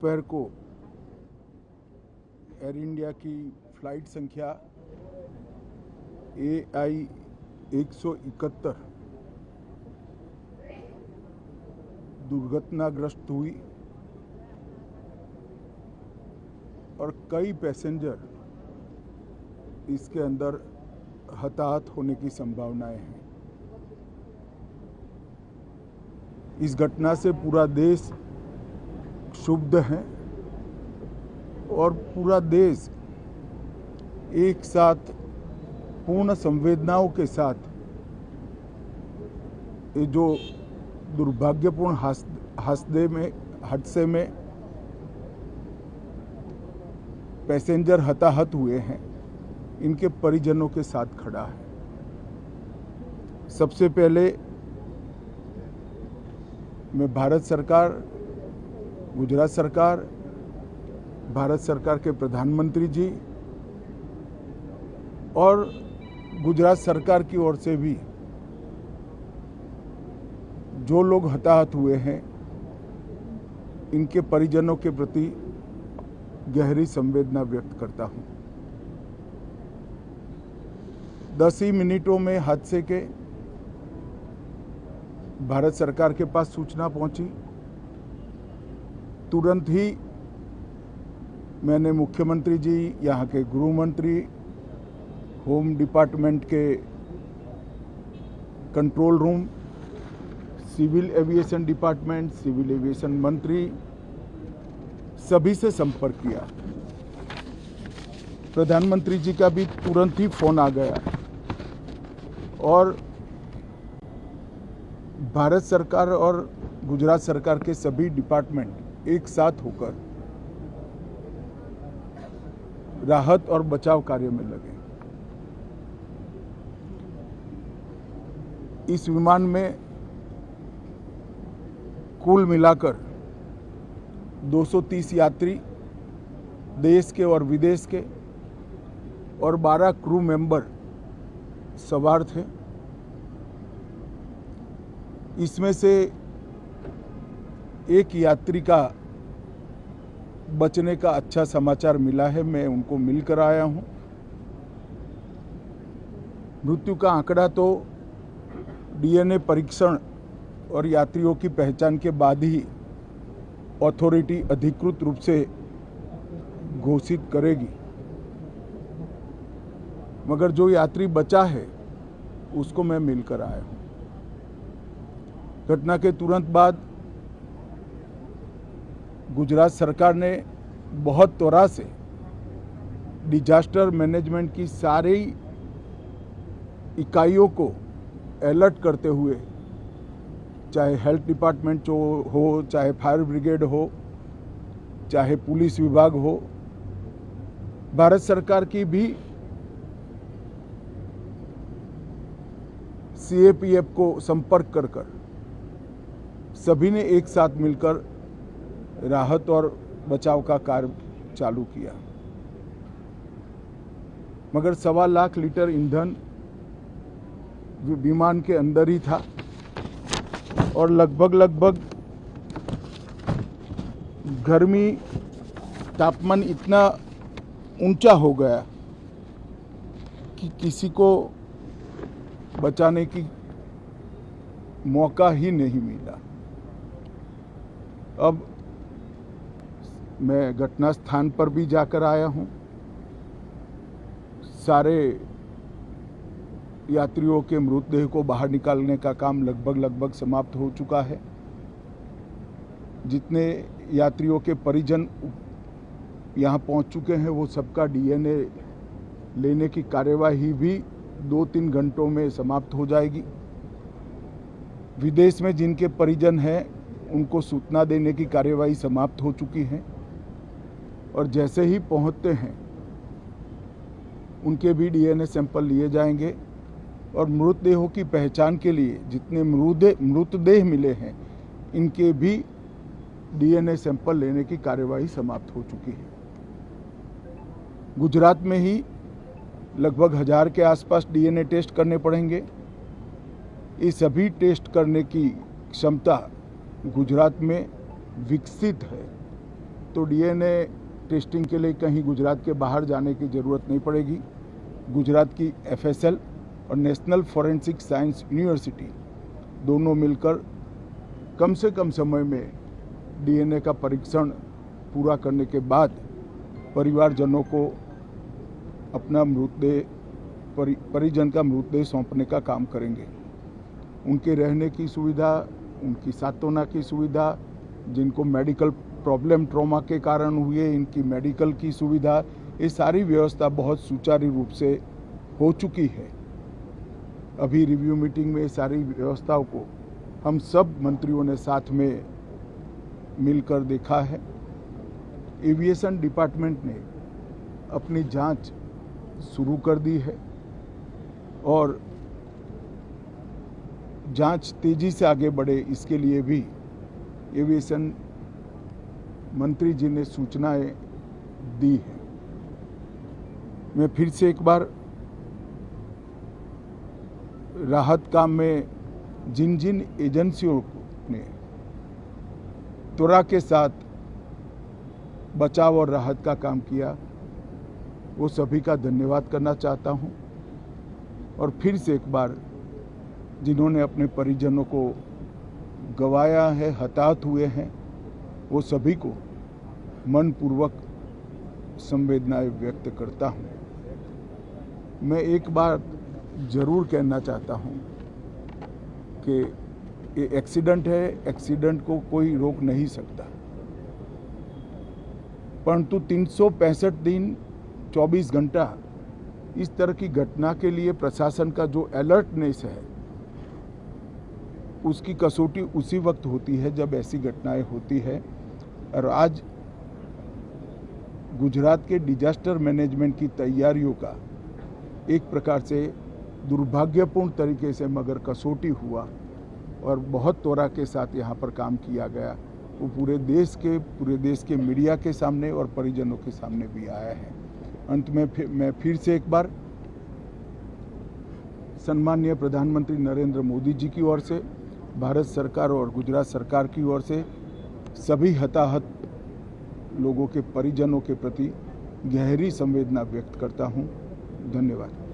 दोपहर को air India की फ्लाइट संख्या AI 171 दुर्घटनाग्रस्त हुई और कई पैसेंजर इसके अंदर हताहत होने की संभावनाएं हैं। इस घटना से पूरा देश क्षुब्ध है और पूरा देश एक साथ पूर्ण संवेदनाओं के साथ ये जो दुर्भाग्यपूर्ण हादसे में पैसेंजर हताहत हुए हैं, इनके परिजनों के साथ खड़ा है। सबसे पहले मैं भारत सरकार, गुजरात सरकार, भारत सरकार के प्रधानमंत्री जी और गुजरात सरकार की ओर से भी जो लोग हताहत हुए हैं, इनके परिजनों के प्रति गहरी संवेदना व्यक्त करता हूं। 10 ही मिनटों में हादसे के भारत सरकार के पास सूचना पहुंची। तुरंत ही मैंने मुख्यमंत्री जी, यहाँ के गृह मंत्री, होम डिपार्टमेंट के control room, civil aviation department, civil aviation मंत्री, सभी से संपर्क किया। प्रधानमंत्री जी का भी तुरंत ही फोन आ गया और भारत सरकार और गुजरात सरकार के सभी डिपार्टमेंट एक साथ होकर राहत और बचाव कार्य में लगे। इस विमान में कुल मिलाकर 230 यात्री देश के और विदेश के और 12 क्रू मेंबर सवार थे। इसमें से एक यात्री का बचने का अच्छा समाचार मिला है, मैं उनको मिलकर आया हूं। मृत्यु का आंकड़ा तो DNA परीक्षण और यात्रियों की पहचान के बाद ही अथॉरिटी अधिकृत रूप से घोषित करेगी, मगर जो यात्री बचा है उसको मैं मिलकर आया हूं। घटना के तुरंत बाद गुजरात सरकार ने बहुत त्वरा से डिजास्टर मैनेजमेंट की सारी इकाइयों को अलर्ट करते हुए, चाहे हेल्थ डिपार्टमेंट हो, चाहे फायर ब्रिगेड हो, चाहे पुलिस विभाग हो, भारत सरकार की भी CAPF को संपर्क कर सभी ने एक साथ मिलकर राहत और बचाव का कार्य चालू किया। मगर 1.25 लाख लीटर ईंधन विमान के अंदर ही था और लगभग गर्मी, तापमान इतना ऊंचा हो गया कि किसी को बचाने की मौका ही नहीं मिला। अब मैं घटना स्थान पर भी जाकर आया हूं। सारे यात्रियों के मृतदेह को बाहर निकालने का काम लगभग समाप्त हो चुका है। जितने यात्रियों के परिजन यहां पहुंच चुके हैं, वो सबका DNA लेने की कार्यवाही भी 2-3 घंटों में समाप्त हो जाएगी। विदेश में जिनके परिजन हैं, उनको सूचना देने की कार्यवाही समाप्त हो चुकी है और जैसे ही पहुंचते हैं उनके भी DNA सैंपल लिए जाएंगे और मृतदेहों की पहचान के लिए जितने मृतदेह मिले हैं, इनके भी DNA सैंपल लेने की कार्यवाही समाप्त हो चुकी है। गुजरात में ही लगभग 1000 के आसपास DNA टेस्ट करने पड़ेंगे। ये सभी टेस्ट करने की क्षमता गुजरात में विकसित है तो डीएनए टेस्टिंग के लिए कहीं गुजरात के बाहर जाने की ज़रूरत नहीं पड़ेगी। गुजरात की FSL और नेशनल फॉरेंसिक साइंस यूनिवर्सिटी दोनों मिलकर कम से कम समय में डीएनए का परीक्षण पूरा करने के बाद परिवारजनों को अपना मृतदेह परिजन का मृतदेह सौंपने का काम करेंगे। उनके रहने की सुविधा, उनकी सांत्वना की सुविधा, जिनको मेडिकल प्रॉब्लम ट्रॉमा के कारण हुए इनकी मेडिकल की सुविधा, ये सारी व्यवस्था बहुत सुचारू रूप से हो चुकी है। अभी रिव्यू मीटिंग में सारी व्यवस्थाओं को हम सब मंत्रियों ने साथ में मिलकर देखा है। एविएशन डिपार्टमेंट ने अपनी जांच शुरू कर दी है और जांच तेजी से आगे बढ़े इसके लिए भी एविएशन मंत्री जी ने सूचनाएं दी हैं। मैं फिर से एक बार राहत काम में जिन जिन एजेंसियों ने त्वरा के साथ बचाव और राहत का काम किया वो सभी का धन्यवाद करना चाहता हूं और फिर से एक बार जिन्होंने अपने परिजनों को गंवाया है, हताहत हुए हैं, वो सभी को मनपूर्वक संवेदनाएं व्यक्त करता हूं। मैं एक बार ज़रूर कहना चाहता हूं कि ये एक्सीडेंट है, एक्सीडेंट को कोई रोक नहीं सकता, परंतु 365 दिन 24 घंटा इस तरह की घटना के लिए प्रशासन का जो अलर्टनेस है उसकी कसौटी उसी वक्त होती है जब ऐसी घटनाएं होती है। और आज गुजरात के डिजास्टर मैनेजमेंट की तैयारियों का एक प्रकार से दुर्भाग्यपूर्ण तरीके से मगर कसौटी हुआ और बहुत त्वरा के साथ यहाँ पर काम किया गया, वो पूरे देश के मीडिया के सामने और परिजनों के सामने भी आया है। अंत में मैं फिर से एक बार सम्माननीय प्रधानमंत्री नरेंद्र मोदी जी की ओर से, भारत सरकार और गुजरात सरकार की ओर से सभी हताहत लोगों के परिजनों के प्रति गहरी संवेदना व्यक्त करता हूं। धन्यवाद।